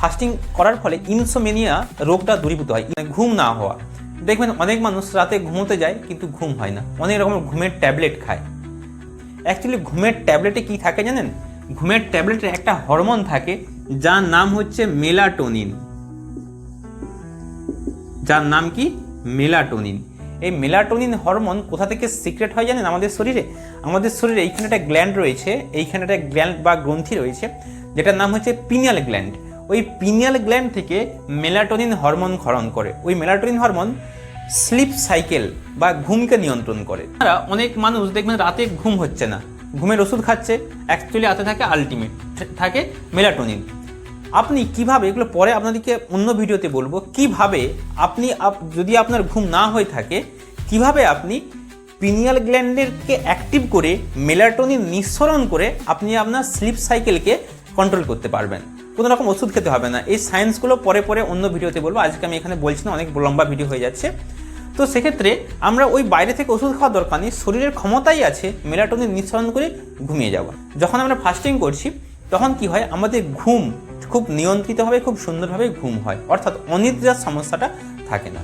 Fasting করার ফলে insomnia রোগটা দূরীভূত হয়, ঘুম না হওয়া। দেখবেন অনেক মানুষ রাতে ঘুমোতে যায় কিন্তু ঘুম হয় না, অনেক রকমের ঘুমের ট্যাবলেট খায়। অ্যাকচুয়ালি ঘুমের ট্যাবলেটে কি থাকে জানেন? ঘুমের ট্যাবলেটে একটা হরমোন থাকে যার নাম হচ্ছে মেলাটোনিন। যার নাম কি? মেলাটোনিন। এই মেলাটোনিন হরমোন কোথা থেকে সিক্রেট হয় জানেন? আমাদের শরীরে এইখানে একটা গ্ল্যান্ড রয়েছে, এইখানে একটা গ্ল্যান্ড বা গ্রন্থি রয়েছে যেটার নাম হচ্ছে পিনিয়াল গ্ল্যান্ড। ওই পিনিয়াল গ্ল্যান্ড থেকে মেলাটোনিন হরমোন ক্ষরণ করে। ওই মেলাটোনিন হরমোন স্লিপ সাইকেল বা ঘুমকে নিয়ন্ত্রণ করে। অনেক মানুষ দেখবেন রাতে ঘুম হচ্ছে না, ঘুমের ওষুধ খাচ্ছে, অ্যাকচুয়ালি হাতে থাকে আলটিমেট, থাকে মেলাটোনিন। আপনি কিভাবে, এগুলো পরে আপনাদেরকে অন্য ভিডিওতে বলবো, কিভাবে আপনি যদি আপনার ঘুম না হয়ে থাকে কিভাবে আপনি পিনিয়াল গ্ল্যান্ডেরকে অ্যাক্টিভ করে মেলাটোনিন নিঃসরণ করে আপনি আপনার স্লিপ সাইকেলকে কন্ট্রোল করতে পারবেন। কোনো রকম ওষুধ খেতে হবে না। এই সায়েন্সগুলো পরে অন্য ভিডিওতে বলবো, আজকে আমি এখানে বলছি না, অনেক লম্বা ভিডিও হয়ে যাচ্ছে। তো সেক্ষেত্রে আমরা ওই বাইরে থেকে ওষুধ খাওয়ার দরকার নেই, শরীরের ক্ষমতাই আছে মেলাটোনিন নিঃসরণ করে ঘুমিয়ে যাওয়া। যখন আমরা ফাস্টিং করছি তখন কি হয়, আমাদের ঘুম খুব নিয়ন্ত্রিতভাবে খুব সুন্দরভাবে ঘুম হয়, অর্থাৎ অনিদ্রার সমস্যাটা থাকে না।